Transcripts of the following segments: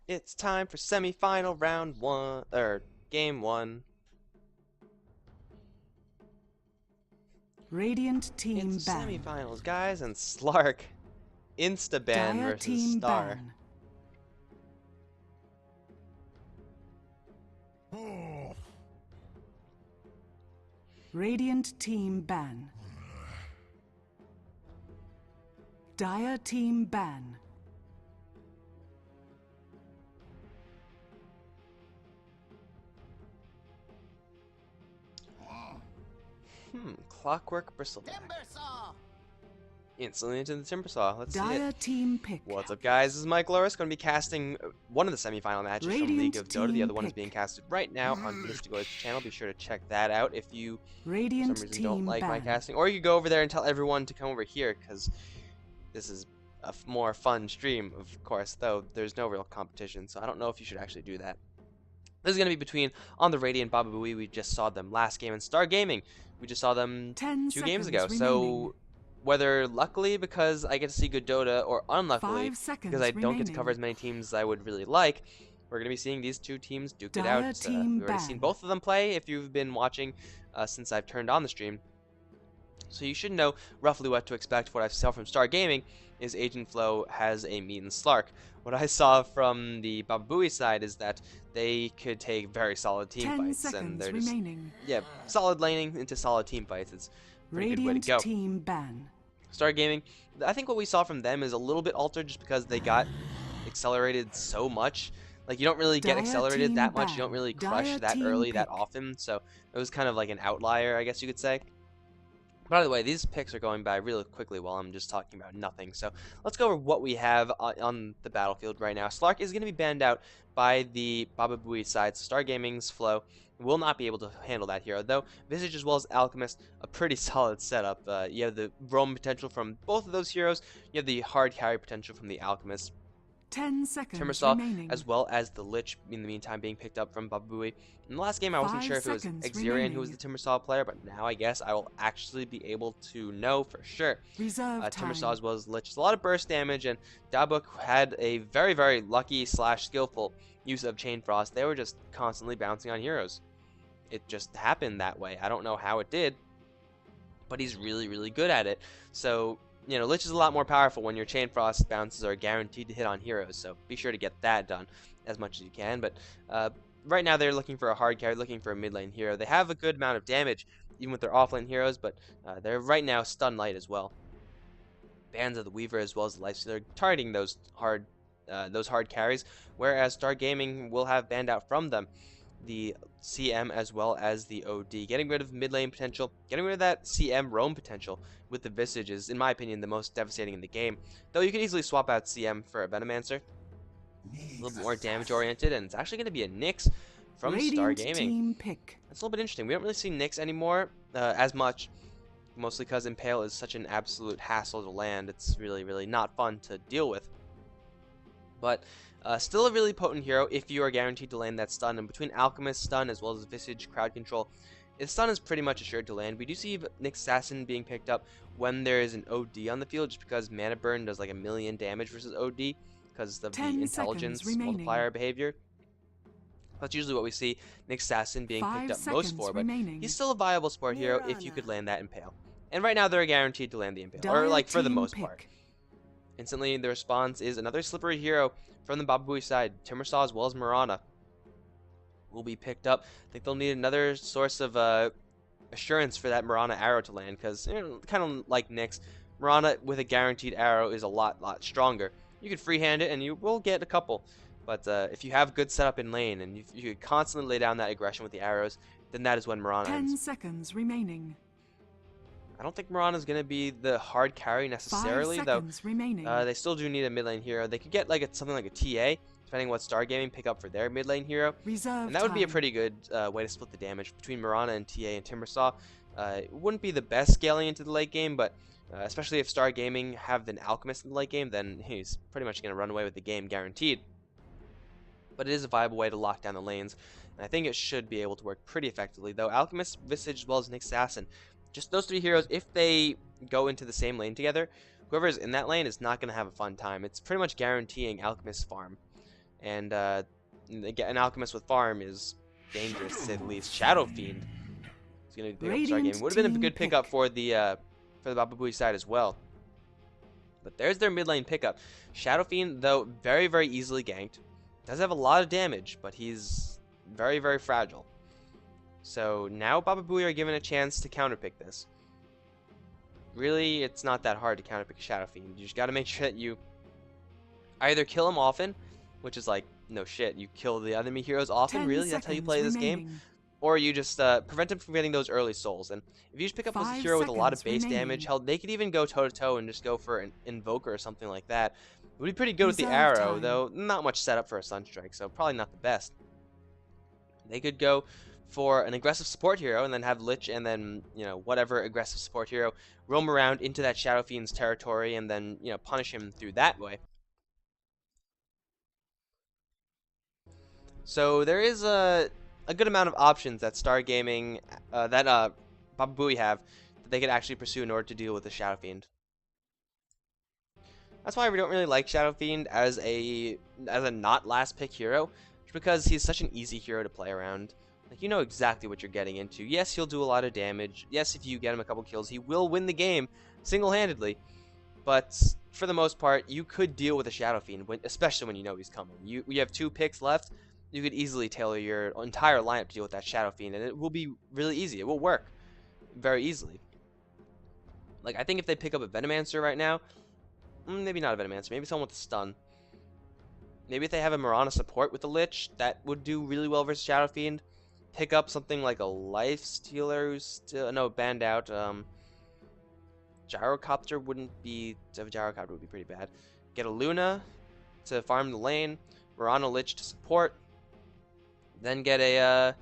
It's time for semifinal round one, or game one. Radiant team It's ban. semifinals, guys, and Slark insta-ban Dire versus team Star. ban. Radiant team ban. Dire team ban. Clockwork Bristleback. Instantly into the Timbersaw. Let's see it. Dire team pick. What's up, guys? This is Mike Loris. Going to be casting one of the semifinal matches from League Radiant of Dota. The team other one is pick. being casted right now on Mysticoid's channel. Be sure to check that out if you, for some Radiant reason, don't team like my ban. casting. Or you can go over there and tell everyone to come over here, because this is a more fun stream, of course, though there's no real competition, so I don't know if you should actually do that. This is going to be between On the Radiant Bababooey. We just saw them last game, and Star Gaming. We just saw them 10 two games seconds ago. remaining. So whether luckily because I get to see good Dota, or unluckily 5 seconds because I don't get to remaining. cover as many teams as I would really like, we're going to be seeing these two teams duke it Dire out. team We've already seen ban. both of them play if you've been watching since I've turned on the stream. So you should know roughly what to expect. What I saw from Star Gaming is Agent Flow has a meat and Slark. What I saw from the Bababooey side is that they could take very solid team 10 fights, and seconds they're just remaining. solid laning into solid team fights. It's a pretty good way to Radiant go. team ban. Star Gaming, I think what we saw from them is a little bit altered just because they got accelerated so much. Like, you don't really get Dire accelerated team that much. You don't ban. really Dire crush that team early that pick. often. So it was kind of like an outlier, I guess you could say. By the way, these picks are going by really quickly while I'm just talking about nothing. So let's go over what we have on the battlefield right now. Slark is going to be banned out by the Bababooey side. So Star Gaming's Flow will not be able to handle that hero, though Visage as well as Alchemist, a pretty solid setup. You have the roam potential from both of those heroes. You have the hard carry potential from the Alchemist. 10 seconds Timbersaw, remaining. as well as the Lich in the meantime being picked up from Bababooey. In the last game, I wasn't 5 sure if it was seconds Xerian who was remaining. the Timbersaw player, but now I guess I will actually be able to know for sure. Reserve time. Timbersaw as well as Lich. It's a lot of burst damage, and Dabuk had a very, very lucky / skillful use of Chain Frost. They were just constantly bouncing on heroes. It just happened that way. I don't know how it did, but he's really, really good at it. So, you know, Lich is a lot more powerful when your Chain Frost bounces are guaranteed to hit on heroes, so be sure to get that done as much as you can. But right now they're looking for a hard carry, looking for a mid lane hero. They have a good amount of damage, even with their offlane heroes, but they're right now stun light as well. Bands of the Weaver as well as the Lifestealer targeting those hard carries, whereas Star Gaming will have banned out from them the CM as well as the OD. Getting rid of mid lane potential, getting rid of that CM roam potential with the Visage is, in my opinion, the most devastating in the game. Though you can easily swap out CM for a Venomancer. A little bit more damage oriented, and it's actually going to be a Nyx from Radiant Star Gaming. team pick. That's a little bit interesting. We don't really see Nyx anymore as much, mostly because Impale is such an absolute hassle to land. It's really, really not fun to deal with. But still a really potent hero if you are guaranteed to land that stun. And between Alchemist stun as well as Visage crowd control, his stun is pretty much assured to land. We do see Nyx Assassin being picked up when there is an OD on the field, just because Mana Burn does like 1,000,000 damage versus OD because of the 10 intelligence seconds remaining. multiplier behavior. That's usually what we see Nyx Assassin being 5 picked up most seconds for, but remaining. he's still a viable support hero if you could land that Impale. And right now they're guaranteed to land the Impale, Dire or like for the team most pick. part. Instantly, the response is another slippery hero from the Bababooey side. Timbersaw as well as Mirana will be picked up. I think they'll need another source of assurance for that Mirana arrow to land, because kind of like Nyx, Mirana with a guaranteed arrow is a lot stronger. You could freehand it and you will get a couple, but if you have good setup in lane and you could constantly lay down that aggression with the arrows, then that is when Mirana 10 ends. seconds remaining. I don't think Mirana is going to be the hard carry 5 necessarily, though. seconds remaining. They still do need a mid lane hero. They could get like something like a TA, depending on what Star Gaming pick up for their mid lane hero. Reserve And that would be a time. pretty good way to split the damage between Mirana and TA and Timbersaw. It wouldn't be the best scaling into the late game, but especially if Star Gaming have an Alchemist in the late game, then he's pretty much going to run away with the game guaranteed. But it is a viable way to lock down the lanes, and I think it should be able to work pretty effectively. Though Alchemist, Visage, as well as Nyx Assassin, just those three heroes, if they go into the same lane together, whoever is in that lane is not going to have a fun time. It's pretty much guaranteeing Alchemist farm. And an Alchemist with farm is dangerous to say the least. Shadow Fiend is going to pick up Star Gaming. Would have been a good pickup for the Bababooey side as well. But there's their mid lane pickup. Shadow Fiend, though, very, very easily ganked. Does have a lot of damage, but he's very, very fragile. So now Bababooey are given a chance to counterpick this. Really, it's not that hard to counterpick a Shadow Fiend. You just got to make sure that you either kill him often, which is like, no shit, you kill the enemy heroes often, really? That's how you play this game? Or you just prevent him from getting those early souls. And if you just pick up a hero with a lot of base damage, hell, they could even go toe-to-toe and just go for an Invoker or something like that. It would be pretty good with the arrow, though not much setup for a Sunstrike, so probably not the best. They could go for an aggressive support hero and then have Lich and then, you know, whatever aggressive support hero roam around into that Shadow Fiend's territory and then, you know, punish him through that way. So there is a good amount of options that Star Gaming, that Bababooey have that they could actually pursue in order to deal with the Shadow Fiend. That's why we don't really like Shadow Fiend as a not last pick hero, just because he's such an easy hero to play around. Like, you know exactly what you're getting into. Yes, he'll do a lot of damage. Yes, if you get him a couple kills, he will win the game single-handedly. But for the most part, you could deal with a Shadow Fiend, especially when you know he's coming. You have 2 picks left. You could easily tailor your entire lineup to deal with that Shadow Fiend, and it will be really easy. It will work very easily. Like, I think if they pick up a Venomancer right now, maybe not a Venomancer, maybe someone with a stun. Maybe if they have a Mirana support with the Lich, that would do really well versus Shadow Fiend. Pick up something like a Life Stealer who's still, no, banned out. Gyrocopter wouldn't be, Gyrocopter would be pretty bad. Get a Luna to farm the lane, Mirana Lich to support. Then get a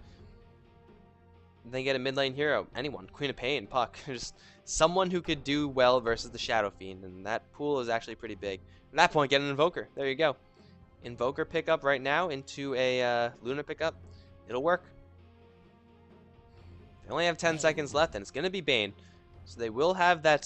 mid lane hero, anyone, Queen of Pain, Puck, just someone who could do well versus the Shadow Fiend, and that pool is actually pretty big. At that point, get an Invoker. There you go. Invoker pickup right now into a Luna pickup. It'll work. They only have 10 seconds left, and it's gonna be Bane, so they will have that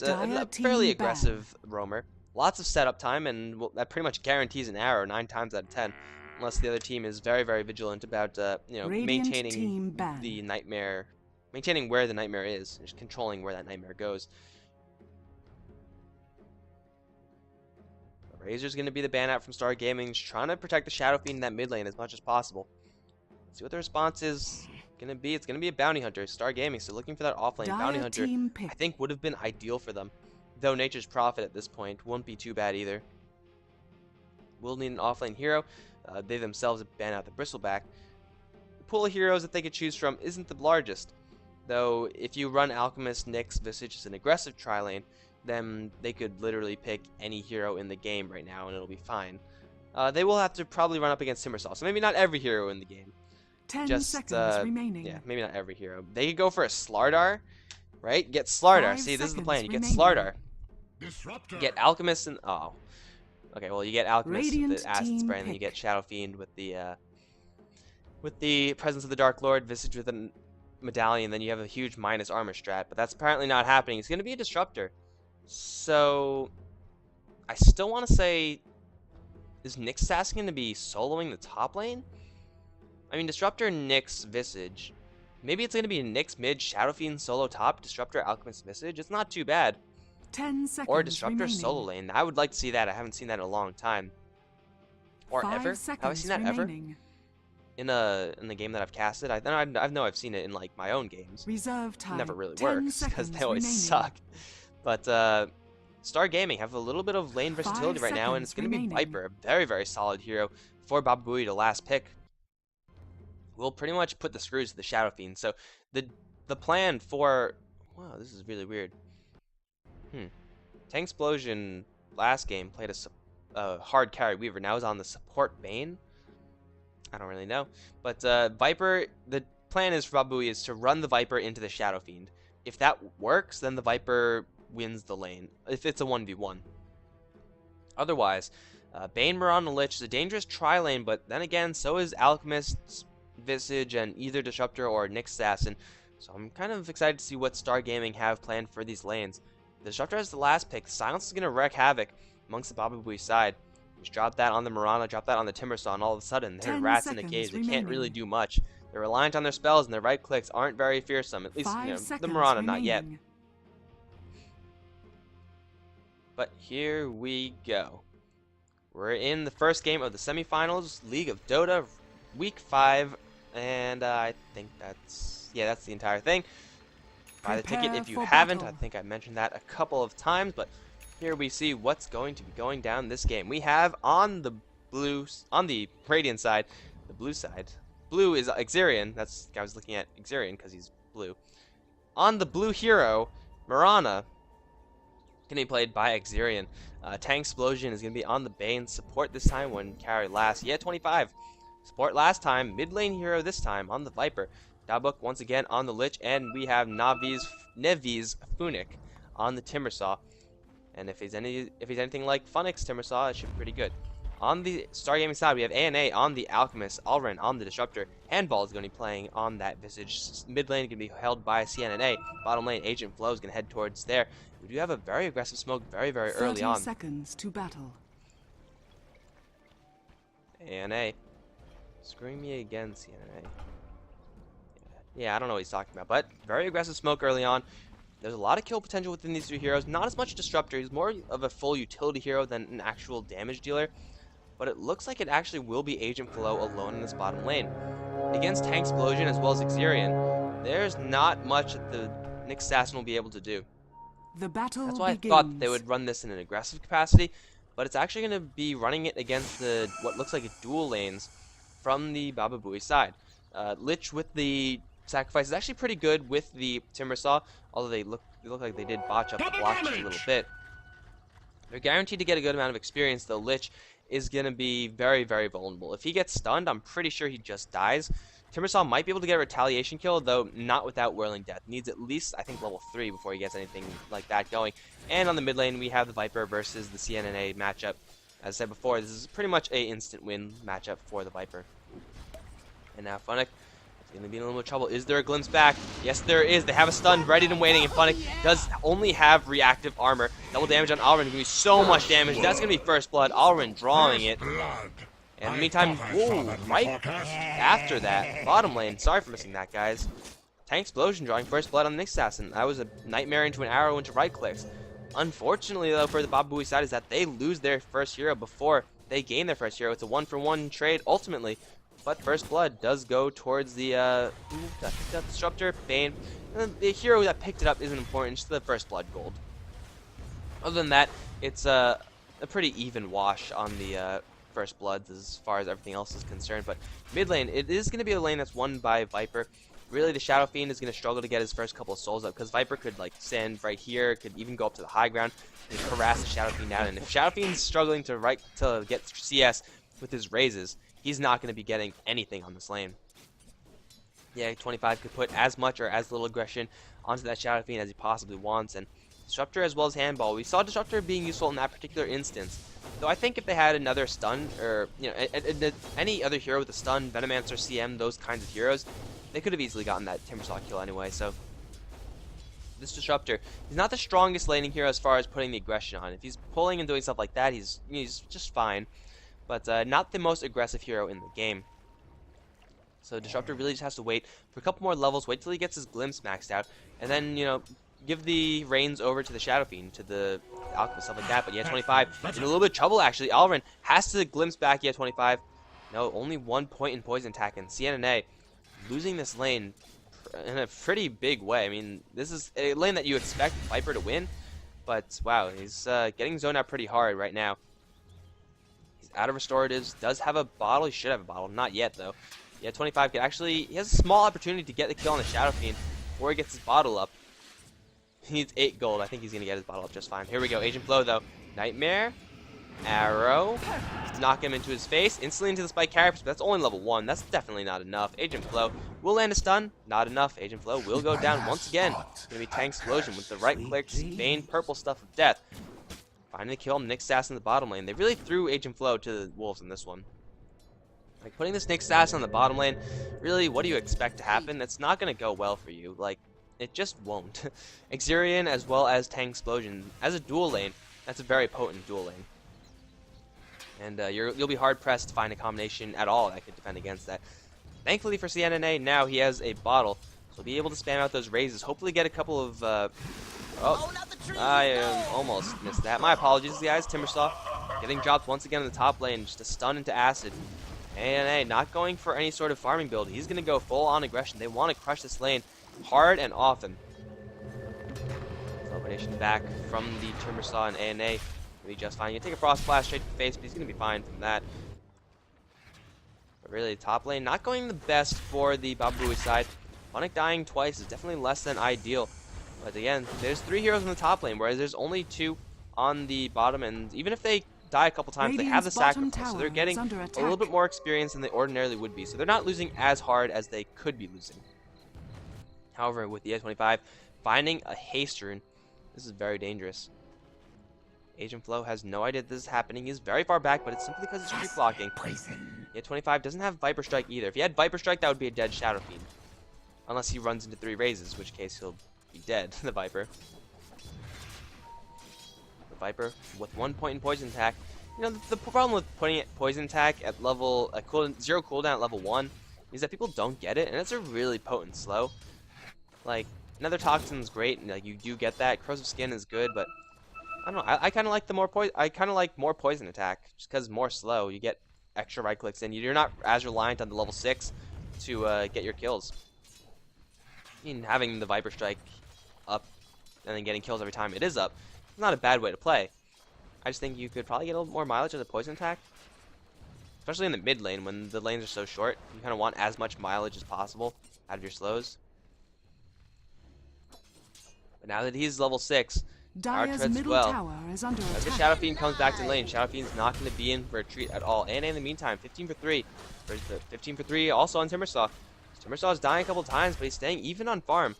fairly aggressive roamer. Lots of setup time, and that pretty much guarantees an arrow 9 times out of 10. Unless the other team is very, very vigilant about, you know, maintaining the nightmare, maintaining where the nightmare is, just controlling where that nightmare goes. Razor's going to be the ban out from Star Gaming, just trying to protect the Shadow Fiend in that mid lane as much as possible. Let's see what the response is going to be. It's going to be a Bounty Hunter. Star Gaming, so looking for that offlane Bounty Hunter, I think would have been ideal for them. Though Nature's Prophet at this point won't be too bad either. We'll need an offlane hero. They themselves have banned out the Bristleback. The pool of heroes that they could choose from isn't the largest, though if you run Alchemist, Nyx, Visage as an aggressive tri-lane, then they could literally pick any hero in the game right now and it'll be fine. They will have to probably run up against Simmersol, so maybe not every hero in the game. 10 seconds remaining. Yeah, maybe not every hero. They could go for a Slardar, right? Get Slardar. See, this is the plan. You get Slardar. Get Alchemist and... oh. Okay, well, you get Alchemist with the Acid Spray, and then you get Shadow Fiend with the Presence of the Dark Lord, Visage with a Medallion, then you have a huge minus armor strat, but that's apparently not happening. It's going to be a Disruptor. So, I still want to say, is Nyx Assassin going to be soloing the top lane? I mean, Disruptor, Nyx, Visage. Maybe it's going to be Nyx mid, Shadow Fiend solo top, Disruptor, Alchemist, Visage. It's not too bad. 10 seconds or a Disruptor remaining. solo lane. I would like to see that. I haven't seen that in a long time. Or ever. Have I seen that remaining. Ever? In the game that I've casted? I know I've seen it in like my own games. Reserve time. It never really works because they always suck. But Star Gaming have a little bit of lane versatility right now, and it's going to be Viper, a very, very solid hero for Bababooey to last pick. We'll pretty much put the screws to the Shadow Fiend. So the plan for... wow, this is really weird. Tank Explosion last game played a hard carry Weaver. Now is on the support Bane. I don't really know. But Viper, the plan is for Bababooey is to run the Viper into the Shadow Fiend. If that works, then the Viper wins the lane. If it's a 1v1. Otherwise, Bane, Mirana, Lich is a dangerous tri-lane, but then again, so is Alchemist, Visage, and either Disruptor or Nyx Assassin. So I'm kind of excited to see what Star Gaming have planned for these lanes. The Disruptor has the last pick. Silence is going to wreak havoc amongst the Bababooey side. Just drop that on the Mirana, drop that on the Timbersaw, and all of a sudden they're 10 rats in a seconds cage. They remaining. can't really do much. They're reliant on their spells, and their right clicks aren't very fearsome. At least, 5 you know, the seconds Mirana, not yet. remaining. But here we go. We're in the first game of the semifinals, League of Dota, Week 5, and I think that's the entire thing. Buy the ticket if you haven't. I think I mentioned that a couple of times, but here we see what's going to be going down this game. We have on the Radiant side, the blue side. Blue is Xerion. I was looking at Xerion because he's blue. On the blue hero, Mirana, going to be played by Xerion. Tank Explosion is going to be on the Bane. Support this time when carry last. Yeah, 25. Support last time. Mid lane hero this time on the Viper. Dabuk once again on the Lich. And we have Nevi's Funic on the Timbersaw. And if he's anything like Funix Timbersaw, it should be pretty good. On the Stargaming side, we have ANA on the Alchemist, Alren on the Disruptor. Handball is going to be playing on that Visage. Mid lane is going to be held by CNNA. Bottom lane, Agent Flow is going to head towards there. We do have a very aggressive smoke very, very early on. 30 seconds to battle. ANA. Screwing me again, CNNA. Yeah, I don't know what he's talking about, but very aggressive smoke early on. There's a lot of kill potential within these two heroes. Not as much Disruptor. He's more of a full utility hero than an actual damage dealer. But it looks like it actually will be Agent Flow alone in this bottom lane. Against Tank Explosion as well as Xerion, there's not much that the Nyx Assassin will be able to do. The battle That's why begins. I thought they would run this in an aggressive capacity, but it's actually going to be running it against the what looks like dual lanes from the Bababooey side. Lich with the sacrifice is actually pretty good with the Timbersaw, although they look like they did botch up the block just a little bit. They're guaranteed to get a good amount of experience, though. Lich is going to be very, very vulnerable. If he gets stunned, I'm pretty sure he just dies. Timbersaw might be able to get a retaliation kill, though not without Whirling Death. Needs at least, I think, level 3 before he gets anything like that going. And on the mid lane, we have the Viper versus the CNNA matchup. As I said before, this is pretty much a instant win matchup for the Viper. And now Funnick is going to be in a little bit of trouble. Is there a glimpse back? Yes, there is. They have a stun ready and waiting, and Funnick does only have reactive armor. Double damage on Alren. Going to be so much damage. That's going to be first blood. Alren drawing it. And in the meantime, whoa, right after that, bottom lane. Sorry for missing that, guys. Tank Explosion drawing first blood on the Nyx Assassin. That was a nightmare into an arrow into right clicks. Unfortunately, though, for the Bababooey side is that they lose their first hero before they gain their first hero. It's a 1-for-1 trade ultimately. But first blood does go towards the Disruptor, Bane. And the hero that picked it up isn't important, just the first blood gold. Other than that, it's a pretty even wash on the first bloods as far as everything else is concerned. But mid lane, it is going to be a lane that's won by Viper. Really, the Shadow Fiend is going to struggle to get his first couple of souls up, because Viper could like stand right here, could even go up to the high ground and harass the Shadow Fiend down. And if Shadow Fiend's struggling to get CS with his raises, he's not going to be getting anything on this lane. Yeah, 25 could put as much or as little aggression onto that Shadow Fiend as he possibly wants. And Disruptor as well as Handball. We saw Disruptor being useful in that particular instance. Though I think if they had another stun, or any other hero with a stun, Venomancer, CM, those kinds of heroes, they could have easily gotten that Timbersaw kill anyway. So this Disruptor, he's not the strongest laning hero as far as putting the aggression on. If he's pulling and doing stuff like that, he's just fine. But not the most aggressive hero in the game. So Disruptor really just has to wait for a couple more levels, wait till he gets his glimpse maxed out, and then, give the reins over to the Shadow Fiend, to the Alchemist, stuff like that. But yeah, 25 in a little bit of trouble, actually. Alren has to glimpse back, yeah, 25. No, only 1 point in poison attack, and CNNA losing this lane in a pretty big way. I mean, this is a lane that you expect Viper to win, but wow, he's getting zoned out pretty hard right now. He's out of restoratives, does have a bottle, he should have a bottle, not yet though. Yeah, 25 could actually, he has a small opportunity to get the kill on the Shadow Fiend before he gets his bottle up. He needs 8 gold. I think he's going to get his bottle up just fine. Here we go. Agent Flow, though. Nightmare. Arrow. Knock him into his face. Instantly into the Spike Carapace, but that's only level 1. That's definitely not enough. Agent Flow will land a stun. Not enough. Agent Flow will go down once again. It's going to be Tank Explosion with the right clicks. Bane, purple stuff of death. Finding the kill on Nyx Assassin in the bottom lane. They really threw Agent Flow to the wolves in this one. Like, putting this Nyx Assassin on the bottom lane, really, what do you expect to happen? It's not going to go well for you. Like, it just won't. Xerion as well as Tank Explosion as a dual lane, that's a very potent dual lane. And you'll be hard-pressed to find a combination at all that could defend against that. Thankfully for CNNA, now he has a bottle, so he'll be able to spam out those raises. Hopefully get a couple of... oh, I almost missed that. My apologies, guys. Timbersaw getting dropped once again in the top lane, just a stun into acid. ANA not going for any sort of farming build. He's going to go full-on aggression. They want to crush this lane hard and often. Celebration back from the Timbersaw and ANA. Be just fine. You take a frost blast straight to the face, but he's going to be fine from that. But really, top lane not going the best for the Bababooey side. Funnick dying twice is definitely less than ideal. But again, there's 3 heroes in the top lane, whereas there's only 2 on the bottom. And even if they die a couple times, they have the sacrifice, so they're getting a little bit more experience than they ordinarily would be. So they're not losing as hard as they could be losing. However, with the A25 finding a haste rune, this is very dangerous. Agent Flow has no idea this is happening. He's very far back, but it's simply because it's creep blocking. Yeah, 25 doesn't have Viper Strike either. If he had Viper Strike, that would be a dead Shadow Fiend. Unless he runs into 3 raises, in which case he'll be dead, the Viper. The Viper with 1 point in poison attack. You know, the problem with putting poison attack at level, 0 cooldown at level 1 is that people don't get it, and it's a really potent slow. Like, Nether Toxin's great, and like you do get that. Corrosive Skin is good, but I don't know. I kind of like the more poison. I kind of like more poison attack, just because more slow. You get extra right clicks, and you're not as reliant on the level 6 to get your kills. I mean, having the Viper Strike up and then getting kills every time it is up, it's not a bad way to play. I just think you could probably get a little more mileage of the poison attack, especially in the mid lane when the lanes are so short. You kind of want as much mileage as possible out of your slows. But now that he's level 6. Dire's middle tower is under attack. As the Shadow Fiend comes back to lane, Shadow Fiend's not going to be in for a treat at all. And in the meantime, 15 for 3. There's the 15 for 3 also on Timbersaw. Timbersaw's dying a couple times, but he's staying even on farm.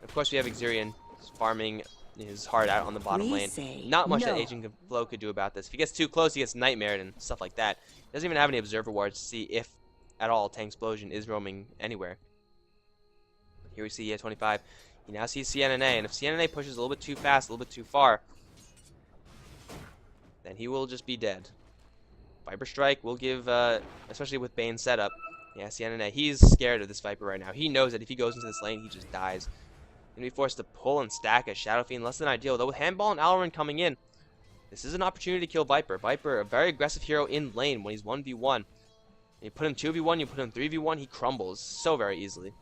And of course, we have Xerion farming his heart out on the bottom lane. Not much that Agent Flow could do about this. If he gets too close, he gets nightmared and stuff like that. He doesn't even have any observer wards to see if, at all, Tank Explosion is roaming anywhere. Here we see 25. He now sees CNNA, and if CNNA pushes a little bit too fast, a little bit too far, then he will just be dead. Viper Strike will give, especially with Bane setup. Yeah, CNNA, he's scared of this Viper right now. He knows that if he goes into this lane, he just dies. Gonna be forced to pull and stack a Shadow Fiend, less than ideal. Though with Handball and Alrun coming in, this is an opportunity to kill Viper. Viper, a very aggressive hero in lane when he's 1v1. You put him 2v1, you put him 3v1, he crumbles so very easily.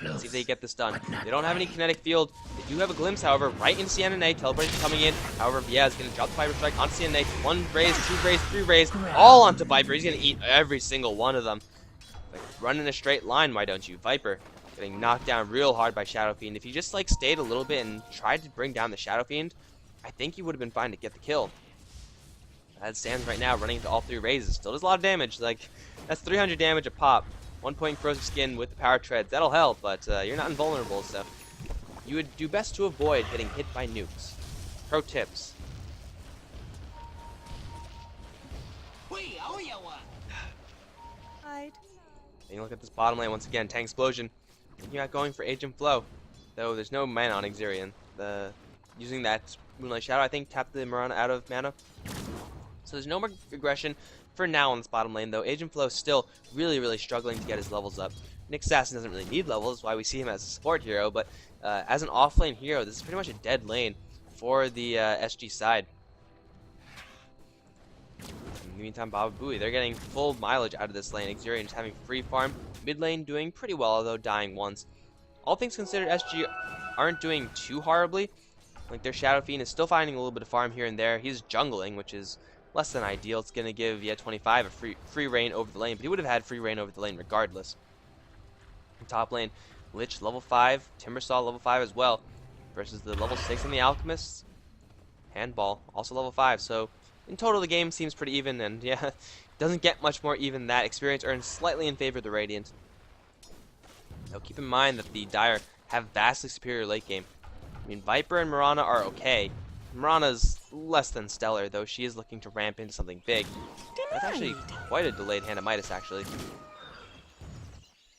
Let's see if they get this done. They don't have any kinetic field. They do have a glimpse, however, right into CNNA. Teleportation coming in. However, yeah, is going to drop the Viper Strike onto CNNA. 1 raise, 2 raise, 3 raise, all onto Viper. He's going to eat every single one of them. Like, run in a straight line, why don't you? Viper getting knocked down real hard by Shadow Fiend. If he just like stayed a little bit and tried to bring down the Shadow Fiend, I think he would have been fine to get the kill. As it stands right now, running into all 3 raises. Still does a lot of damage. Like, that's 300 damage a pop. 1 point corrosive skin with the power treads. That'll help, but you're not invulnerable, so you would do best to avoid getting hit by nukes. Pro tips. Hide. Taking a look at this bottom lane once again. Tank Explosion. You're not going for Agent Flow, though there's no mana on Xerion. Using that Moonlight Shadow, I think, tapped the Mirana out of mana. So there's no more aggression for now on this bottom lane, though. Agent Flow still really struggling to get his levels up. Nick Assassin doesn't really need levels, that's why we see him as a support hero, but as an off-lane hero, this is pretty much a dead lane for the SG side. In the meantime, Bababooey, they're getting full mileage out of this lane. Xerion just having free farm. Mid lane doing pretty well, although dying once. All things considered, SG aren't doing too horribly. Like, their Shadow Fiend is still finding a little bit of farm here and there. He's jungling, which is less than ideal. It's going to give 25 a free reign over the lane, but he would have had free reign over the lane regardless. In top lane, Lich level 5, Timbersaw level 5 as well, versus the level 6 in the Alchemists. Handball also level 5, so in total the game seems pretty even, and yeah, doesn't get much more even than that. Experience earned slightly in favor of the Radiant. Now keep in mind that the Dire have vastly superior late game. I mean, Viper and Mirana are okay. Mirana's less than stellar, though she is looking to ramp into something big. That's actually quite a delayed hand of Midas, actually.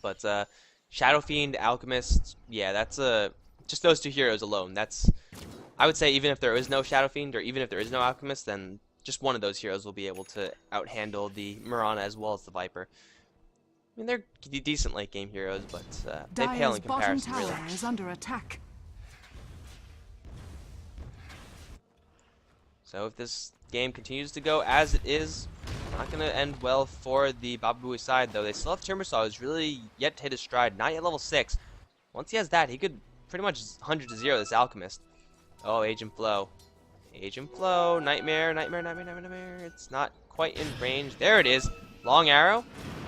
But Shadow Fiend, Alchemist, yeah, that's just those 2 heroes alone. That's, I would say, even if there is no Shadow Fiend or even if there is no Alchemist, then just one of those heroes will be able to out-handle the Mirana as well as the Viper. I mean, they're decent late-game heroes, but they pale in comparison, really. Bottom tower is under attack. So if this game continues to go as it is, not going to end well for the Bababooey side, though. They still have Timbersaw, who's really yet to hit his stride, not yet level 6. Once he has that, he could pretty much 100 to 0 this Alchemist. Oh, Agent Flow. Agent Flow, Nightmare. It's not quite in range. There it is. Long arrow.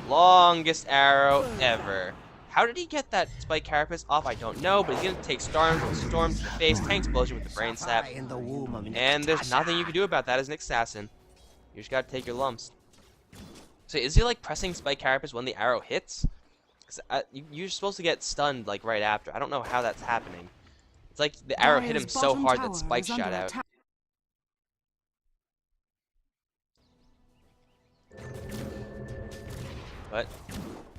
Longest arrow ever. How did he get that Spike Carapace off? I don't know, but he's going to take Storm to the face, Tank Explosion with the Brain Sap. And there's nothing you can do about that as an assassin. You just got to take your lumps. So is he like pressing Spike Carapace when the arrow hits? Because you're supposed to get stunned like right after. I don't know how that's happening. It's like the arrow hit him so hard that Spike shot out. But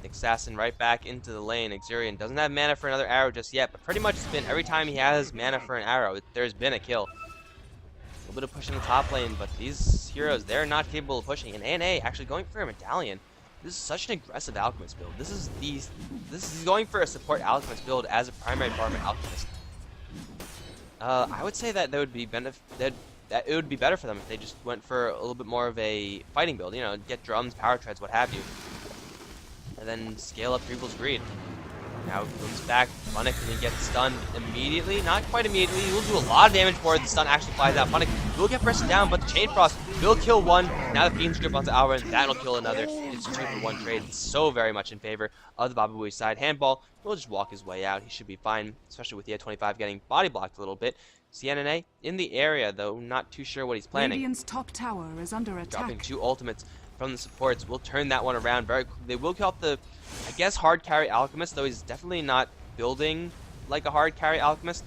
Assassin right back into the lane. Exurion doesn't have mana for another arrow just yet, but pretty much it's been every time he has mana for an arrow, there's been a kill. A little bit of pushing the top lane, but these heroes, they're not capable of pushing. And ANA actually going for a medallion. This is such an aggressive Alchemist build. This is going for a support Alchemist build as a primary farmer Alchemist. I would say that would be that it would be better for them if they just went for a little bit more of a fighting build. You know, get drums, power treads, what have you. And then scale up People's Greed. Now he comes back, Funnick and he gets stunned immediately. Not quite immediately. He will do a lot of damage before the stun actually flies out. Funnick will get pressed down, but the Chain Frost will kill one. Now the Fiend's Grip onto Alva, and that'll kill another. It's a 2-for-1 trade. It's so very much in favor of the Bababooey side. Handball will just walk his way out. He should be fine, especially with the 25 getting body blocked a little bit. CNNA in the area, though, not too sure what he's planning. Radiant's top tower is under attack. Dropping 2 ultimates from the supports will turn that one around very quickly. They will kill off the, I guess, hard carry Alchemist, though he's definitely not building like a hard carry Alchemist.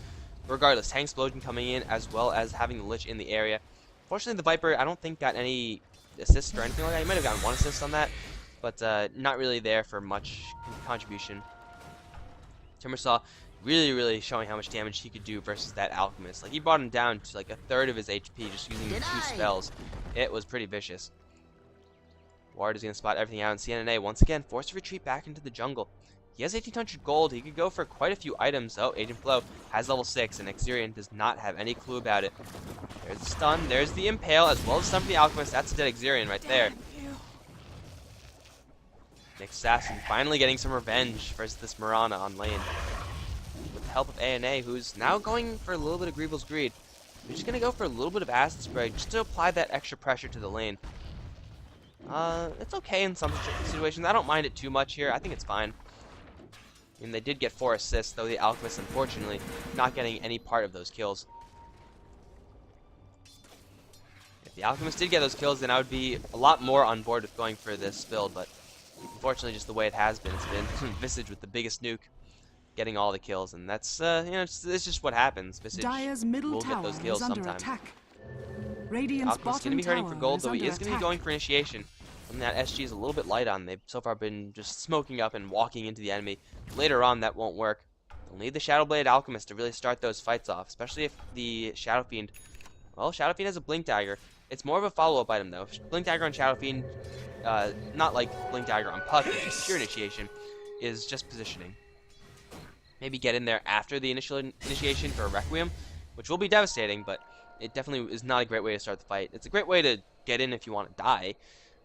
Regardless, Tank Explosion coming in as well as having the Lich in the area. Fortunately, the Viper, I don't think got any assists or anything like that. He might have gotten 1 assist on that, but not really there for much contribution. Timbersaw really showing how much damage he could do versus that Alchemist. Like, he brought him down to like 1/3 of his HP just using 2 spells. It was pretty vicious. Ward is going to spot everything out, and CNNA once again forced to retreat back into the jungle. He has 1800 gold. He could go for quite a few items. Oh, Agent Flow has level 6, and Exurion does not have any clue about it. There's the stun. There's the Impale, as well as stun for the Alchemist. That's a dead Exurion right there. Assassin finally getting some revenge versus this Mirana on lane. With the help of ANA, who's now going for a little bit of Grievous Greed. We're just going to go for a little bit of Acid Spray just to apply that extra pressure to the lane. It's okay in some situations. I don't mind it too much here. I think it's fine. I mean, they did get 4 assists, though the Alchemist, unfortunately, not getting any part of those kills. If the Alchemist did get those kills, then I would be a lot more on board with going for this build, but unfortunately, just the way it has been, it's been Visage with the biggest nuke getting all the kills, and that's, you know, it's just what happens. Visage will get those kills sometimes. Alchemist's going to be hurting for gold, though he is going to be going for initiation. Something that SG is a little bit light on. They've so far been just smoking up and walking into the enemy. Later on, that won't work. They'll need the Shadowblade Alchemist to really start those fights off, especially if the Shadow Fiend... Well, Shadow Fiend has a Blink Dagger. It's more of a follow-up item, though. Blink Dagger on Shadow Fiend, not like Blink Dagger on Puck, which is pure initiation, is just positioning. Maybe get in there after the initial initiation for a Requiem, which will be devastating, but it definitely is not a great way to start the fight. It's a great way to get in if you want to die,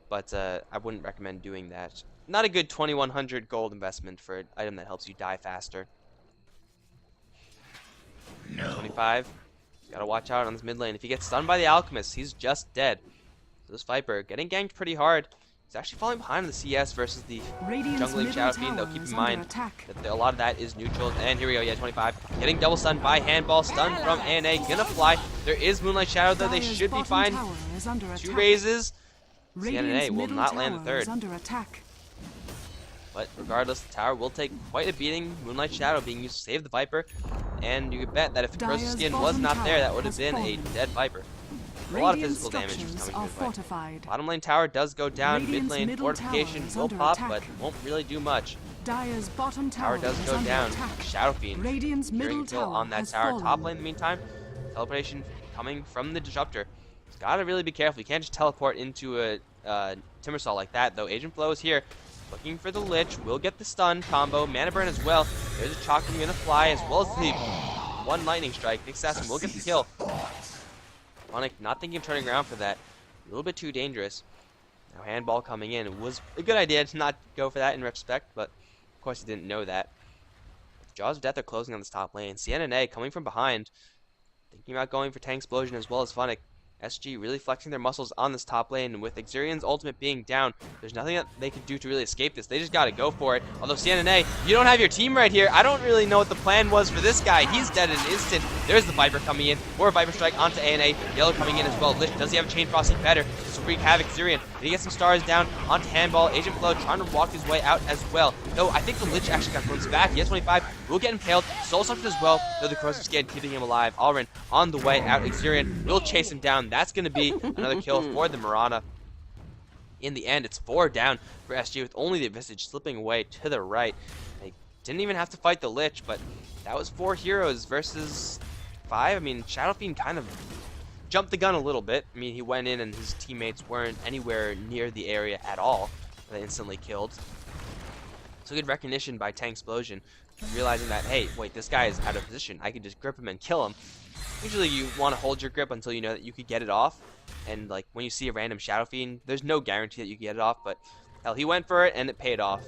but I wouldn't recommend doing that. Not a good 2100 gold investment for an item that helps you die faster. No. 25. Gotta watch out on this mid lane. If he gets stunned by the Alchemist, he's just dead. So this Viper getting ganked pretty hard. He's actually falling behind the CS versus the jungling Shadow Fiend, though keep in mind that a lot of that is neutral. And here we go, yeah, 25. Getting double stunned by Handball. Stun from ANA. Gonna fly. There is Moonlight Shadow, though. They should be fine. 2 raises. CNA will not land the 3rd. But regardless, the tower will take quite a beating. Moonlight Shadow being used to save the Viper. And you could bet that if the Corrosive Skin was not there, that would have been a dead Viper. A lot of physical damage was coming through the fight. Bottom lane tower does go down. Mid lane fortification will pop, but won't really do much. Tower does go down. Shadow Fiend securing kill on that tower. Top lane in the meantime. Celebration coming from the Disruptor. He's got to really be careful. You can't just teleport into a Timbersaw like that, though. Agent Flow is here, looking for the Lich. Will get the stun combo. Mana Burn as well. There's a Chakram going to fly, as well as the one Lightning Strike. Nick Assassin will get the kill. Funnick not thinking of turning around for that. A little bit too dangerous. Now Handball coming in. It was a good idea to not go for that in retrospect, but of course he didn't know that. Jaws of Death are closing on this top lane. CNNA coming from behind, thinking about going for Tank Explosion as well as Funnick. SG really flexing their muscles on this top lane, and with Xerion's ultimate being down, there's nothing that they can do to really escape this. They just gotta go for it. Although CNNA, you don't have your team right here. I don't really know what the plan was for this guy. He's dead in an instant. There's the Viper coming in. More Viper Strike onto ANA. Yellow coming in as well. Lich, does he have a Chain Frosty? Better. This will wreak havoc. Xerion, did he get some stars down onto Handball? Agent Flow trying to walk his way out as well. Though I think the Lich actually got glimpsed back. He has 25. Will get impaled. Soul Sucked as well, though the Corrosive Skin keeping him alive. Alrin on the way out. Xerion will chase him down. That's going to be another kill for the Mirana. In the end, it's 4 down for SG with only the Visage slipping away to the right. They didn't even have to fight the Lich, but that was 4 heroes versus 5. I mean, Shadow Fiend kind of jumped the gun a little bit. I mean, he went in and his teammates weren't anywhere near the area at all. They instantly killed. So good recognition by Tank Explosion, realizing that, hey, wait, this guy is out of position. I can just grip him and kill him. Usually you want to hold your grip until you know that you could get it off. And like when you see a random Shadow Fiend, there's no guarantee that you can get it off, but hell, he went for it and it paid off.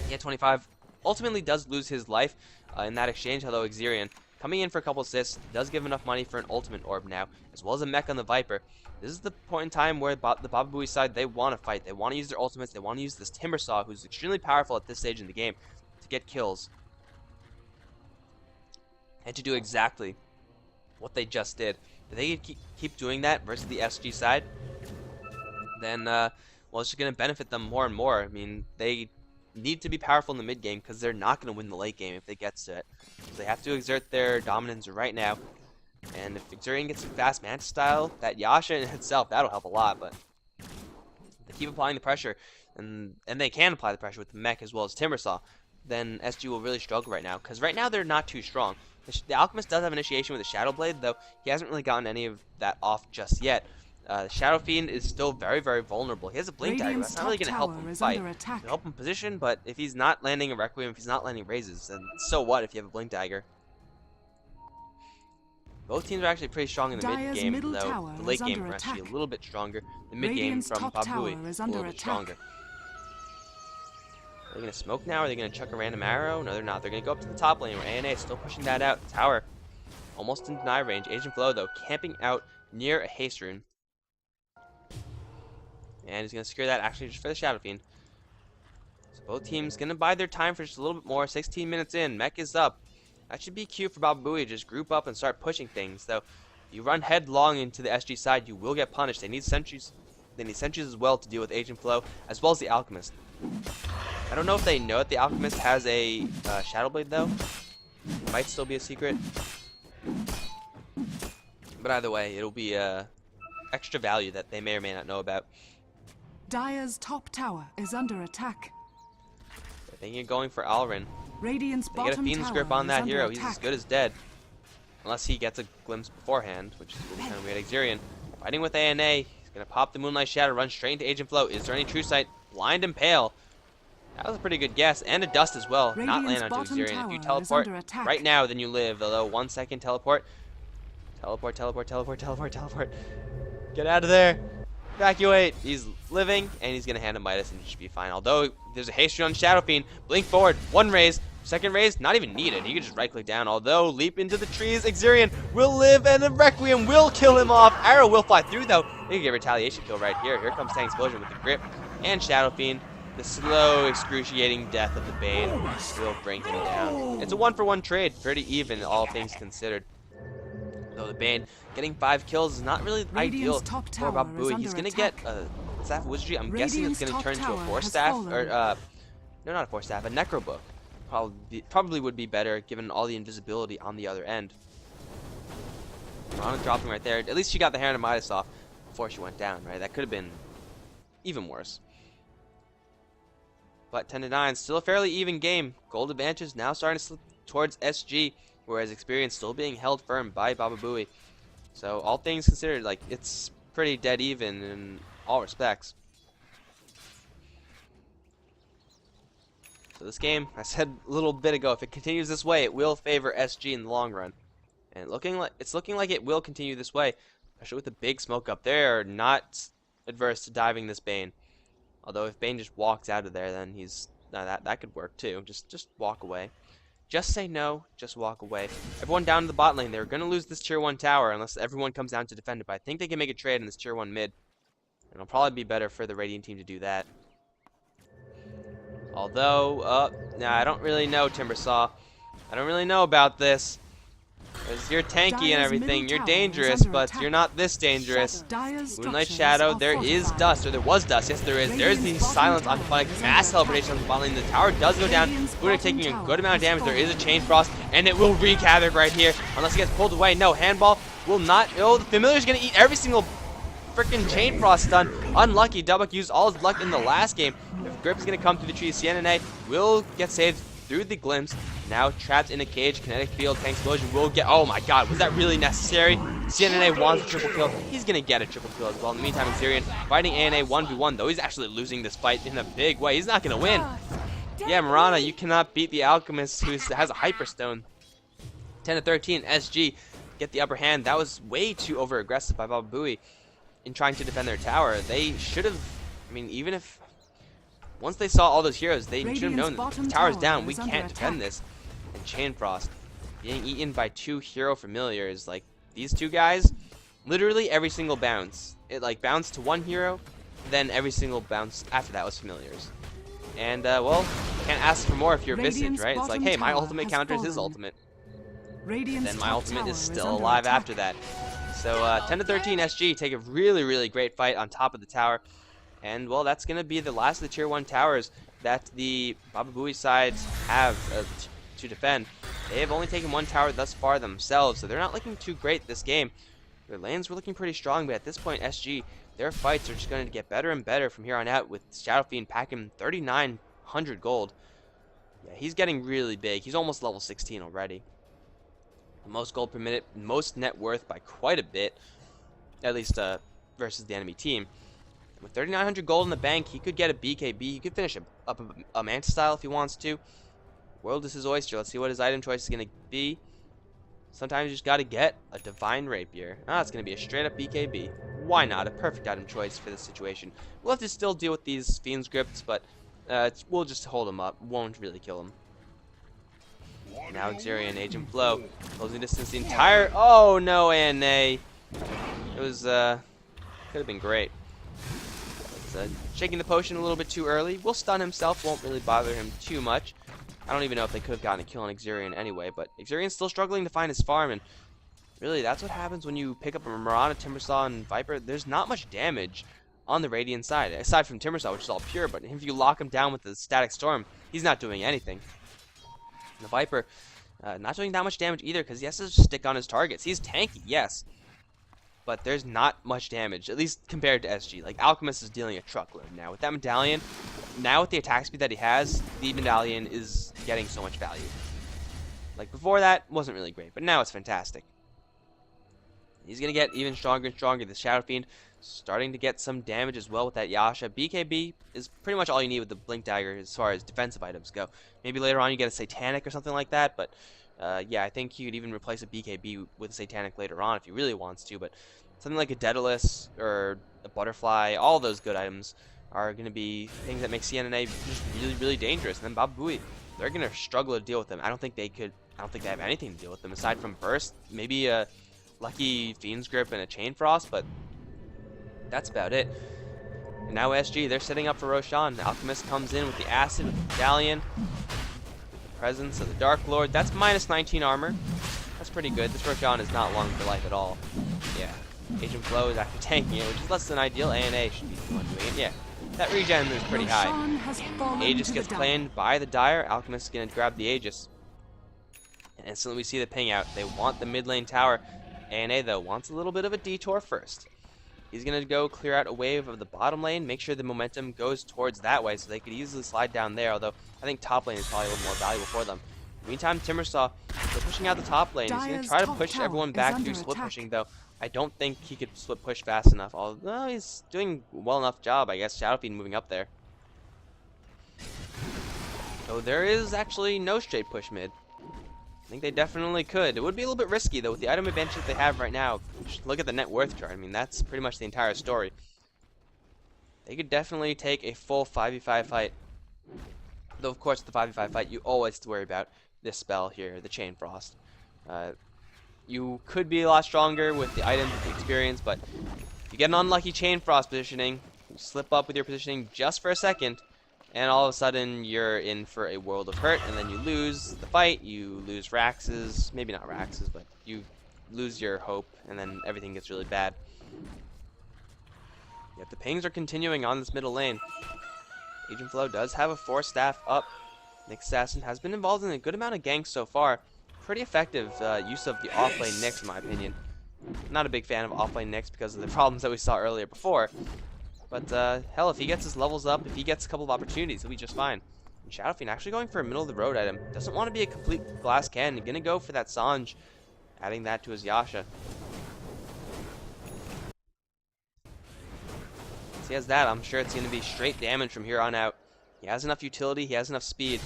He had 25. Ultimately does lose his life in that exchange, although Xerion coming in for a couple assists does give enough money for an ultimate orb now, as well as a mech on the Viper. This is the point in time where the Bababooey side, they want to fight. They want to use their ultimates. They want to use this Timbersaw, who's extremely powerful at this stage in the game, to get kills. And to do exactly what they just did. If they keep doing that versus the SG side, then, well, it's just going to benefit them more and more. I mean, they need to be powerful in the mid game because they're not going to win the late game if they get to it. So they have to exert their dominance right now. And if Xerion gets some fast Manta style, that Yasha in itself, that'll help a lot. But they keep applying the pressure, and they can apply the pressure with the mech as well as Timbersaw, then SG will really struggle right now. Because right now they're not too strong. The Alchemist does have initiation with a Shadow Blade, though he hasn't really gotten any of that off just yet. Shadow Fiend is still very, very vulnerable. He has a Blink Dagger. That's not really going to help him fight. It'll help him position, but if he's not landing a Requiem, if he's not landing raises, then so what if you have a Blink Dagger? Both teams are actually pretty strong in the mid game, though the late game are actually a little bit stronger. The mid game from Bababooey is a little bit stronger. Are they going to smoke now? Are they going to chuck a random arrow? No, they're not. They're going to go up to the top lane where ANA is still pushing that out. Tower almost in deny range. Agent Flow, though, camping out near a haste rune. And he's going to secure that actually just for the Shadow Fiend. So both teams going to bide their time for just a little bit more. 16 minutes in. Mech is up. That should be cue for Bababooey to just group up and start pushing things. Though, if you run headlong into the SG side, you will get punished. They need sentries. They need sentries as well to deal with Agent Flow, as well as the Alchemist. I don't know if they know that the Alchemist has a Shadow Blade, though. It might still be a secret. But either way, it'll be extra value that they may or may not know about. Dire's top tower is under attack. They're thinking of going for Alrin. Radiant's They get a bottom Fiend's tower grip on is that under hero. attack. He's as good as dead. Unless he gets a glimpse beforehand, which is really kind of weird. Xerion fighting with ANA. He's going to pop the Moonlight Shadow, run straight into Agent Flow. Is there any True Sight? Blind Impale. That was a pretty good guess. And a Dust as well. Not land onto Xerion. If you teleport right now, then you live. Although 1 second teleport. Teleport, teleport, teleport, teleport, teleport. Get out of there. Evacuate. He's living, and he's going to hand him Midas and he should be fine. Although there's a haste on Shadow Fiend. Blink forward. One raise. Second raise, not even needed. He could just right-click down. Although, leap into the trees. Xerion will live, and the Requiem will kill him off. Arrow will fly through, though. They can get a retaliation kill right here. Here comes Tank Explosion with the grip. And Shadow Fiend. The slow, excruciating death of the Bane will bring him down. It's a 1-for-1 trade. Pretty even, all things considered. Though the Bane getting 5 kills is not really ideal for Bababooey. He's going to get a Staff of Wizardry. I'm guessing it's going to turn into a Force Staff. Or, no, not a Force Staff, a Necro Book. Probably would be better given all the invisibility on the other end. Mirana dropping right there. At least she got the Hand of Midas off before she went down, right? That could have been even worse. But 10-9, still a fairly even game. Gold advantage now starting to slip towards SG, whereas experience still being held firm by Bababooey. So all things considered, like, it's pretty dead even in all respects. So this game, I said a little bit ago, if it continues this way, it will favor SG in the long run. And it's looking like it will continue this way, especially with the big smoke up there. Not adverse to diving this Bane. Although if Bane just walks out of there, then he's that could work too. Just walk away. Just say no. Just walk away. Everyone down to the bot lane. They're gonna lose this tier 1 tower unless everyone comes down to defend it. But I think they can make a trade in this tier 1 mid. And it'll probably be better for the Radiant team to do that. Although, nah, I don't really know, Timbersaw. I don't really know about this. Because you're tanky and everything, you're dangerous, but you're not this dangerous. Moonlight Shadow, there is dust, or there was dust, yes there is. There's the silence on Flank, mass teleportation on the bot lane. The tower does go down, Buddha taking a good amount of damage. There is a Chain Frost, and it will wreak havoc right here, unless it gets pulled away. No, Handball will not, oh, the Familiar's gonna eat every single freaking Chain Frost stun. Unlucky, Dubbuck used all his luck in the last game. If Grip is gonna come through the tree, CNNA will get saved through the glimpse. Now trapped in a cage, kinetic field, tank explosion will get, oh my god, was that really necessary? CNNA wants a triple kill. He's gonna get a triple kill as well. In the meantime, Xerion fighting ANA 1v1, though he's actually losing this fight in a big way. He's not gonna win. Yeah, Mirana, you cannot beat the Alchemist who has a Hyperstone. 10-13, SG get the upper hand. That was way too over aggressive by Bababooey in trying to defend their tower. They should have, I mean, even if once they saw all those heroes, they should have known that the tower's down. We can't defend this. And Chain Frost being eaten by 2 hero familiars. Like, these 2 guys, literally every single bounce, it like bounced to 1 hero, then every single bounce after that was familiars. And well, can't ask for more if you're Visage, right? It's like, hey, my ultimate counters his ultimate. Then my ultimate is still alive after that. So 10-13 SG take a really great fight on top of the tower. And well, that's gonna be the last of the tier 1 towers that the Bababooey sides have to defend. They have only taken 1 tower thus far themselves, so they're not looking too great this game. Their lanes were looking pretty strong, but at this point, SG, their fights are just going to get better and better from here on out, with Shadow Fiend packing 3,900 gold. Yeah, he's getting really big. He's almost level 16 already. Most gold per minute, most net worth by quite a bit, at least versus the enemy team. And with 3,900 gold in the bank, he could get a BKB. He could finish up a Manta style if he wants to. World is his oyster. Let's see what his item choice is going to be. Sometimes you just got to get a Divine Rapier. It's going to be a straight up BKB. Why not? A perfect item choice for this situation. We'll have to still deal with these Fiend scripts, but we'll just hold him up. Won't really kill him. Now Xerion, Agent Flow, closing distance the entire... Oh no, ANA. It was, could have been great. Shaking the potion a little bit too early. Will stun himself, won't really bother him too much. I don't even know if they could have gotten a kill on Xerion anyway, but Xerion's still struggling to find his farm, and really, that's what happens when you pick up a Mirana, Timbersaw, and Viper. There's not much damage on the Radiant side, aside from Timbersaw, which is all pure, but if you lock him down with the Static Storm, he's not doing anything. And the Viper, not doing that much damage either, because he has to stick on his targets. He's tanky, yes, but there's not much damage, at least compared to SG. Like, Alchemist is dealing a truckload now. With that Medallion, now with the attack speed that he has, the Medallion is getting so much value. Like, before that, wasn't really great, but now it's fantastic. He's going to get even stronger and stronger. The Shadow Fiend starting to get some damage as well with that Yasha. BKB is pretty much all you need with the Blink Dagger as far as defensive items go. Maybe later on you get a Satanic or something like that, but yeah, I think you could even replace a BKB with a Satanic later on if he really wants to, but something like a Daedalus or a Butterfly, all those good items are going to be things that make CNNA just really dangerous. And then Bababooey, they're going to struggle to deal with them. I don't think they have anything to deal with them aside from Burst, maybe a lucky Fiend's Grip and a Chain Frost, but that's about it. And now SG, they're setting up for Roshan. The Alchemist comes in with the Acid, with the Medallion, the presence of the Dark Lord. That's minus 19 armor. That's pretty good. This Roshan is not long for life at all. Yeah. Agent Flow is actually tanking it, which is less than ideal. ANA should be the one doing it. Yeah. That regen is pretty high. Aegis gets claimed by the Dire. Alchemist is going to grab the Aegis. And instantly we see the ping out. They want the mid lane tower. ANA, though, wants a little bit of a detour first. He's going to go clear out a wave of the bottom lane, make sure the momentum goes towards that way so they could easily slide down there, although I think top lane is probably a little more valuable for them. Meantime, Timbersaw, they're pushing out the top lane. He's going to try to push everyone back through split pushing, though. I don't think he could split push fast enough, although he's doing well enough job, I guess. Shadow Fiend moving up there. So there is actually no straight push mid. I think they definitely could. It would be a little bit risky, though, with the item advantage they have right now. Just look at the net worth chart. I mean, that's pretty much the entire story. They could definitely take a full 5v5 fight. Though, of course, the 5v5 fight, you always have to worry about this spell here, the Chain Frost. You could be a lot stronger with the items, with the experience, but if you get an unlucky Chain Frost positioning, you slip up with your positioning just for a second, and all of a sudden you're in for a world of hurt, and then you lose the fight, you lose Raxes, maybe not Raxes, but you lose your hope, and then everything gets really bad. Yet the pings are continuing on this middle lane. Agent Flow does have a 4 staff up. Nyx Assassin has been involved in a good amount of ganks so far. Pretty effective use of the off-lane Nyx, in my opinion. Not a big fan of off-lane Nyx because of the problems that we saw earlier before. But hell, if he gets his levels up, if he gets a couple of opportunities, he'll be just fine. And Shadow Fiend actually going for a middle-of-the-road item. Doesn't want to be a complete glass cannon. Gonna go for that Sange, adding that to his Yasha. Once he has that, I'm sure it's going to be straight damage from here on out. He has enough utility, he has enough speed.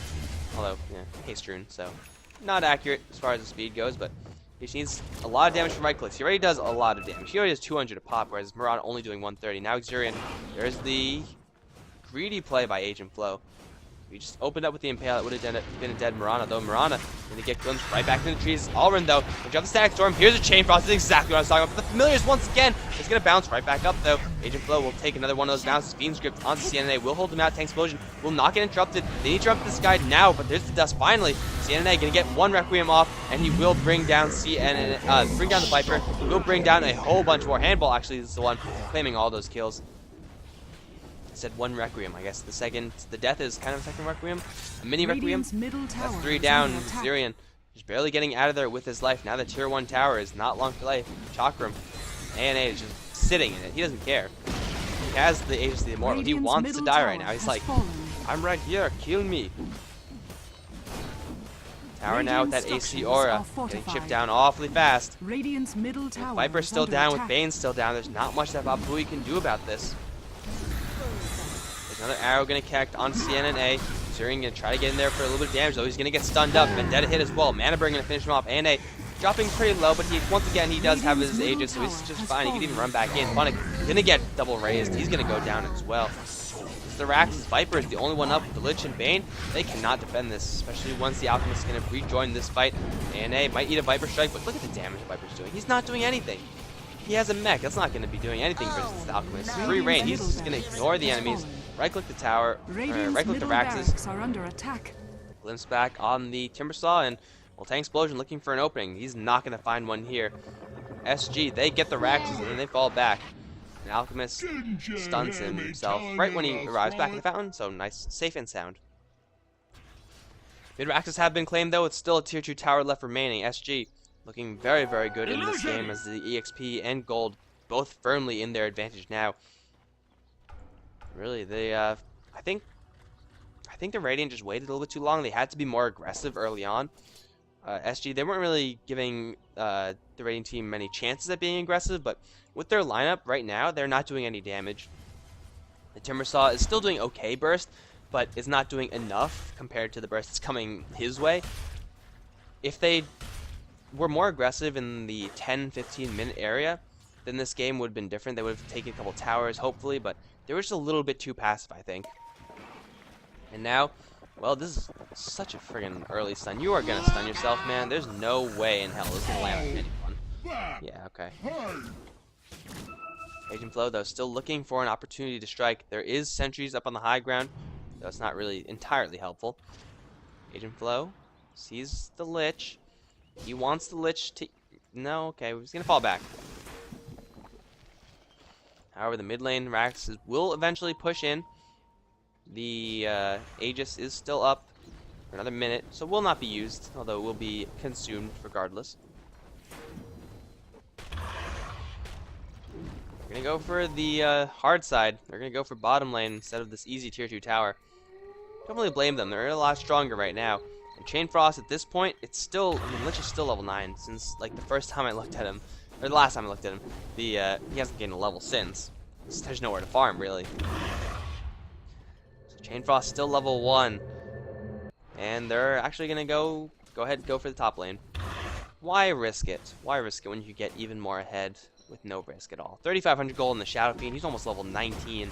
Although, yeah, haste rune, so not accurate as far as the speed goes, but he needs a lot of damage from right clicks. He already does a lot of damage. He already has 200 a pop, whereas Mirana only doing 130. Now Xurian, there's the greedy play by Agent Flow. We just opened up with the Impale. It would have been a dead Mirana, though. Mirana going to get glimpsed right back into the trees. Alrin, though, will drop the Static Storm. Here's a Chain Frost. This is exactly what I was talking about. But the Familiars, once again, is going to bounce right back up, though. Agent Flow will take another one of those bounces. Fiend's Grip onto CNA. Will hold him out. Tank Explosion will not get interrupted. They need to interrupt this guy now, but there's the dust finally. CNA going to get one Requiem off, and he will bring down bring down the Viper. He will bring down a whole bunch more. Handball, actually, is the one claiming all those kills. I said one Requiem. I guess the death is kind of a second Requiem. A mini Requiem. That's 3 down. Xurian just barely getting out of there with his life. Now the tier 1 tower is not long for life. Chakram. ANA is just sitting in it. He doesn't care. He has the Aegis of the Immortal. He wants to die right now. He's like, I'm right here. Kill me. Tower now with that AC aura. Getting chipped down awfully fast. Viper's still down with Bane still down. There's not much that Bababooey can do about this. Another arrow going to connect on CNA. Xurian going to try to get in there for a little bit of damage, though. He's going to get stunned up. Vendetta hit as well. Mana Burn going to finish him off. ANA dropping pretty low, but once again, he does have his Aegis, so he's just fine. He can even run back in. Funnick going to get double raised. He's going to go down as well. The Rax's Viper is the only one up with the Lich and Bane. They cannot defend this, especially once the Alchemist is going to rejoin this fight. ANA might eat a Viper Strike, but look at the damage the Viper's doing. He's not doing anything. He has a mech. That's not going to be doing anything versus the Alchemist. Free reign. He's just going to ignore the enemies. Right-click the tower, right-click the Raxes. Glimpse back on the Timbersaw, and Tank Explosion looking for an opening. He's not going to find one here. SG, they get the Raxes, and then they fall back. And Alchemist stuns himself right when he arrives back in the fountain, so nice, safe and sound. Mid-Raxes have been claimed, though. It's still a tier 2 tower left remaining. SG looking very, very good in this game as the EXP and gold both firmly in their advantage now. Really, they I think the Radiant just waited a little bit too long. They had to be more aggressive early on. SG, they weren't really giving the Radiant team many chances at being aggressive, but with their lineup right now, they're not doing any damage. The Timbersaw is still doing okay burst, but is not doing enough compared to the burst that's coming his way. If they were more aggressive in the 10-15 minute area, then this game would have been different. They would have taken a couple towers, hopefully, but they were just a little bit too passive, I think. And now, well, this is such a friggin' early stun. You are going to stun yourself, man. There's no way in hell this is going to land on anyone. Yeah, okay. Agent Flow, though, still looking for an opportunity to strike. There is sentries up on the high ground, though it's not really entirely helpful. Agent Flow sees the Lich. He wants the Lich to... No, okay, he's going to fall back. However, the mid lane Rax will eventually push in. The Aegis is still up for another minute, so will not be used, although it will be consumed regardless. They're going to go for the hard side. They're going to go for bottom lane instead of this easy tier 2 tower. Don't really blame them. They're a lot stronger right now. And Chain Frost at this point, it's still, I mean, Lich is still level 9 since like the first time I looked at him. or the last time I looked at him, he hasn't gained a level since. There's nowhere to farm, really. So Chainfrost still level 1. And they're actually going to go ahead and go for the top lane. Why risk it? Why risk it when you get even more ahead with no risk at all? 3,500 gold in the Shadow Fiend. He's almost level 19.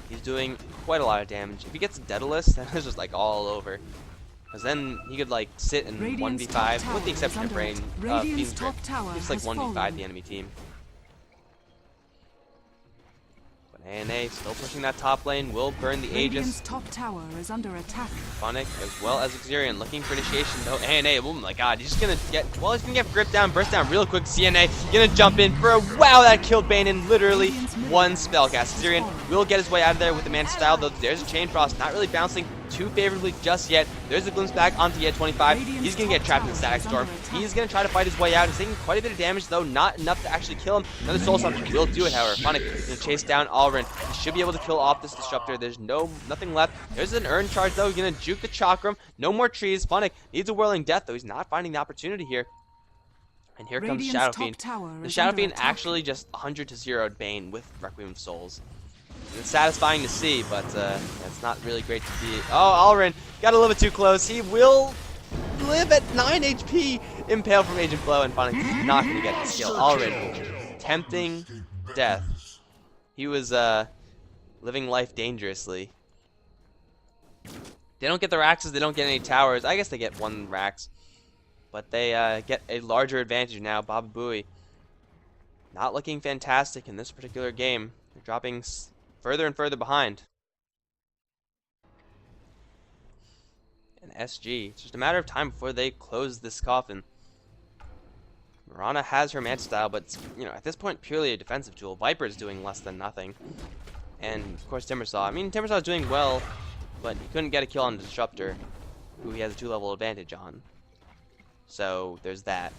He's doing quite a lot of damage. If he gets Daedalus, then it's just like all over. Because then he could like sit in 1v5, with the exception of Fiend's Grip. He's like 1v5 the enemy team. But ANA still pushing that top lane, will burn the Aegis. Top tower is under attack. Funnick as well as Xerion looking for initiation though. ANA, oh my god, he's just gonna get, well, he's gonna get grip down, burst down real quick. CNA gonna jump in for a, wow, that killed Bane in literally one spellcast. Xerion will get his way out of there with the Man Style though. There's a Chain Frost, not really bouncing too favorably just yet. There's a glimpse back onto Yet 25. He's gonna get trapped in the Static Storm. He's gonna try to fight his way out. He's taking quite a bit of damage though, not enough to actually kill him. Another Soul Sucker will do it, however. Funnick is gonna chase down Alrin. He should be able to kill off this Disruptor. There's nothing left. There's an Urn Charge though. He's gonna juke the Chakram. No more trees. Funnick needs a Whirling Death though. He's not finding the opportunity here. And here comes Shadow Fiend. The Shadow Fiend actually just 100 to 0'd Bane with Requiem of Souls. And it's satisfying to see, but it's not really great to see. Oh, Alrin got a little bit too close. He will live at 9 HP. Impale from Agent Flow, and Funnick is not going to get the kill. Alrin tempting death. He was living life dangerously. They don't get the Raxes. They don't get any towers. I guess they get 1 Rax. But they get a larger advantage now. Bababooey not looking fantastic in this particular game. They're dropping further and further behind. And SG, it's just a matter of time before they close this coffin. Mirana has her Manta Style, but it's, you know, at this point purely a defensive tool. Viper's doing less than nothing. And of course Timbersaw. I mean, Timbersaw is doing well, but he couldn't get a kill on the Disruptor, who he has a 2-level advantage on. So there's that.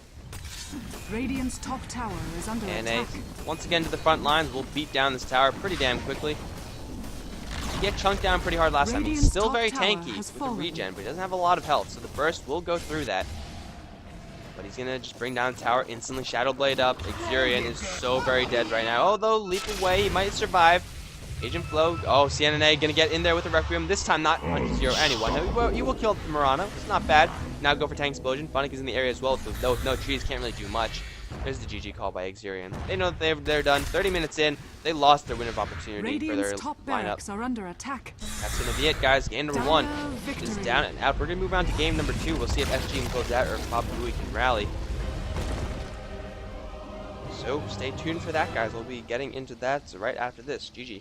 Radiant's top tower is under attack. Once again to the front lines, will beat down this tower pretty damn quickly. He get chunked down pretty hard last time. He's still very tanky with the regen, but he doesn't have a lot of health, so the burst will go through that. But he's gonna just bring down the tower, instantly Shadow Blade up. Xerion is so very dead right now. Although leap away, he might survive. Agent Flow, oh, CNA gonna get in there with a Requiem. This time not 100 anyone. He will kill Mirana. It's not bad. Now go for Tank Explosion. Funnick is in the area as well, with no trees, can't really do much. There's the GG call by Xerion. They know that they're done. 30 minutes in, they lost their window of opportunity for their lineup. Are under attack. That's gonna be it, guys. Game number 1 is down and out. We're gonna move on to game number 2. We'll see if SG can close out or if Bababooey can rally. So stay tuned for that, guys. We'll be getting into that right after this. GG.